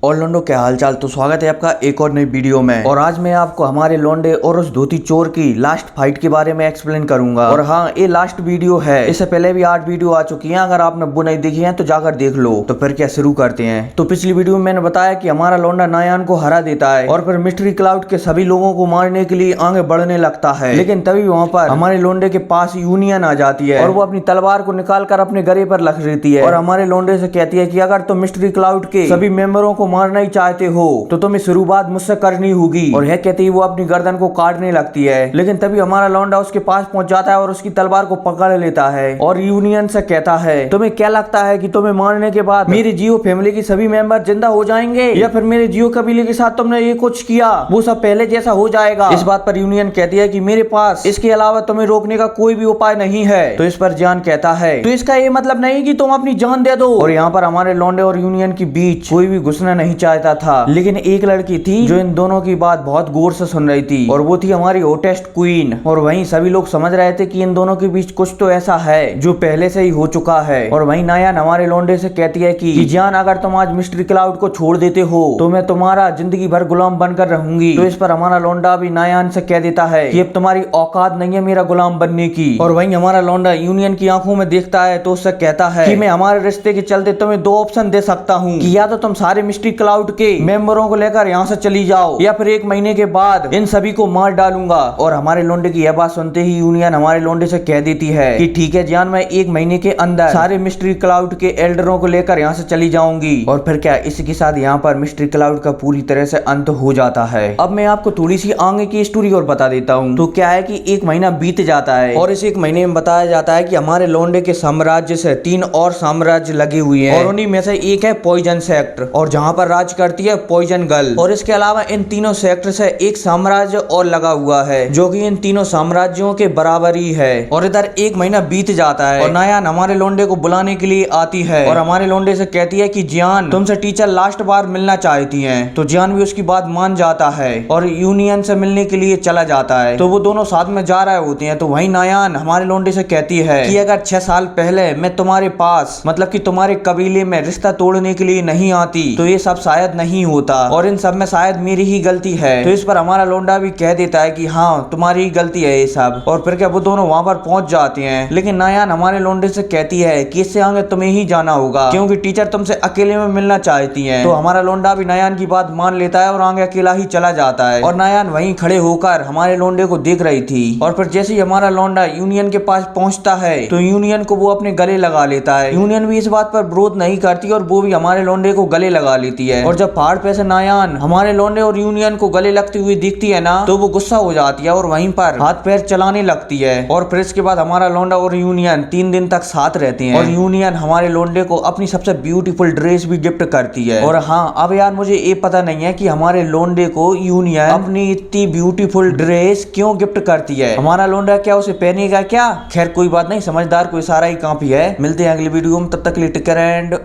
और लोंडो क्या हालचाल। तो स्वागत है आपका एक और नई वीडियो में। और आज मैं आपको हमारे लोंडे और उस धोती चोर की लास्ट फाइट के बारे में एक्सप्लेन करूंगा। और हाँ, ये लास्ट वीडियो है, इससे पहले भी 8 वीडियो आ चुकी हैं। अगर आपने वो नहीं देखी है तो जाकर देख लो। तो फिर क्या शुरू करते हैं। तो पिछली वीडियो में मैंने बताया कि हमारा लोंडा नायान को हरा देता है और फिर मिस्ट्री क्लाउड के सभी लोगों को मारने के लिए आगे बढ़ने लगता है। लेकिन तभी वहाँ पर हमारे लोंडे के पास यूनियन आ जाती है और वो अपनी तलवार को निकाल कर अपने गले पर रख देती है और हमारे लोंडे से कहती है कि अगर तुम मिस्ट्री क्लाउड के सभी मेंबरों को मारना ही चाहते हो तो तुम्हें शुरुआत मुझसे करनी होगी। और यह कहती है वो अपनी गर्दन को काटने लगती है। लेकिन तभी हमारा लौंडा उसके पास पहुंच जाता है और उसकी तलवार को पकड़ लेता है और यूनियन से कहता है, तुम्हें क्या लगता है कि तुम्हें मारने के बाद मेरी जियो फैमिली की सभी मेंबर जिंदा हो जाएंगे या फिर मेरे जियो कबीले के साथ तुमने ये कुछ किया वो सब पहले जैसा हो जाएगा। इस बात पर यूनियन कहती है कि मेरे पास इसके अलावा तुम्हें रोकने का कोई भी उपाय नहीं है। तो इस पर जान कहता है, तो इसका ये मतलब नहीं कि तुम अपनी जान दे दो। और यहाँ पर हमारे लौंडे और यूनियन के बीच कोई भी घुसना नहीं चाहता था। लेकिन एक लड़की थी जो इन दोनों की बात बहुत गौर से सुन रही थी और वो थी हमारी होटेस्ट क्वीन। और वहीं सभी लोग समझ रहे थे कि इन दोनों के बीच कुछ तो ऐसा है जो पहले से ही हो चुका है। और वहीं नायान हमारे लौंडे से कहती है कि जान, अगर तुम आज मिस्ट्री क्लाउड को छोड़ देते हो तो मैं तुम्हारा जिंदगी भर गुलाम बनकर रहूंगी। तो इस पर हमारा लौंडा भी नायान से कह देता है कि अब तुम्हारी औकात नहीं है मेरा गुलाम बनने की। और वहीं हमारा लौंडा यूनियन की आंखों में देखता है तो उससे कहता है कि मैं हमारे रिश्ते के चलते तुम्हें 2 ऑप्शन दे सकता हूँ कि या तो तुम सारे मिस्ट्री क्लाउड के मेंबरों को लेकर यहाँ से चली जाओ या फिर 1 महीने के बाद इन सभी को मार डालूंगा। और हमारे लोंडे की यह बात सुनते ही यूनियन हमारे लोंडे से कह देती है कि ठीक है जान, मैं 1 महीने के अंदर सारे मिस्ट्री क्लाउड के एल्डरों को लेकर यहाँ से चली जाऊंगी। और फिर क्या, इसी के साथ यहाँ पर मिस्ट्री क्लाउड का पूरी तरह से अंत हो जाता है। अब मैं आपको थोड़ी सी आगे की स्टोरी और बता देता हूँ। तो क्या है कि 1 महीना बीत जाता है और इस 1 महीने में बताया जाता है कि हमारे लोंडे के साम्राज्य से 3 और साम्राज्य लगे हुए हैं और उन्हीं में से एक है पॉइजन सेक्टर और जहाँ पर राज करती है पॉइजन गर्ल। और इसके अलावा इन तीनों सेक्टर से एक साम्राज्य और लगा हुआ है जो कि इन तीनों साम्राज्यों के बराबर ही है। और इधर 1 महीना बीत जाता है और नायान हमारे लोंडे को बुलाने के लिए आती है और हमारे लोंडे से कहती है कि जियान, तुमसे टीचर लास्ट बार मिलना चाहती हैं। तो जियान भी उसकी बात मान जाता है और यूनियन से मिलने के लिए चला जाता है। तो वो दोनों साथ में जा रहे होते हैं। तो वहीं नायान हमारे लोंडे से कहती है कि अगर 6 साल पहले मैं तुम्हारे पास मतलब कि तुम्हारे कबीले में रिश्ता तोड़ने के लिए नहीं आती तो ये सब शायद नहीं होता और इन सब में शायद मेरी ही गलती है। तो इस पर हमारा लोंडा भी कह देता है कि हाँ, तुम्हारी ही गलती है ये सब। और फिर क्या, वो दोनों वहां पर पहुंच जाते हैं। लेकिन नायान हमारे लोंडे से कहती है कि इससे आगे तुम्हें ही जाना होगा क्योंकि टीचर तुमसे अकेले में मिलना चाहती हैं। तो हमारा लोंडा भी नायान की बात मान लेता है और आगे अकेला ही चला जाता है। और नायान वहीं खड़े होकर हमारे लोंडे को देख रही थी। और फिर जैसे ही हमारा लोंडा यूनियन के पास पहुंचता है तो यूनियन को वो अपने गले लगा लेता है। यूनियन भी इस बात पर विरोध नहीं करती और वो भी हमारे लोंडे को गले लगा लेती है। और जब पहाड़ पे से नायान हमारे लोंडे और यूनियन को गले लगती हुई दिखती है ना तो वो गुस्सा हो जाती है और वहीं पर हाथ पैर चलाने लगती है। और फिर इसके बाद हमारा लोंडा और यूनियन 3 दिन तक साथ रहते हैं और यूनियन हमारे लोंडे को अपनी सबसे ब्यूटीफुल ड्रेस भी गिफ्ट करती है। और हाँ, अब यार मुझे ये पता नहीं है कि हमारे लोंडे को यूनियन अपनी इतनी ब्यूटीफुल ड्रेस क्यों गिफ्ट करती है। हमारा लोंडा क्या उसे पहनेगा क्या? खैर कोई बात नहीं, समझदार को इशारा ही काफी है। मिलते हैं अगली वीडियो में, तब तक के लिए टेक केयर एंड।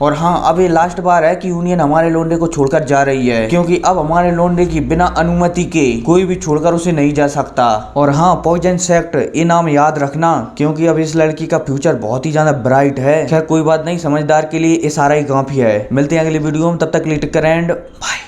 और हाँ, अब ये लास्ट बार है कि यूनियन हमारे लोंडे को छोड़कर जा रही है क्योंकि अब हमारे लोंडे की बिना अनुमति के कोई भी छोड़कर उसे नहीं जा सकता। और हाँ, पॉइजन सेक्टर ये नाम याद रखना क्योंकि अब इस लड़की का फ्यूचर बहुत ही ज्यादा ब्राइट है। खैर कोई बात नहीं, समझदार के लिए इशारा ही काफी है। मिलते हैं अगली वीडियो में, तब तक के लिए टेक केयर एंड बाय।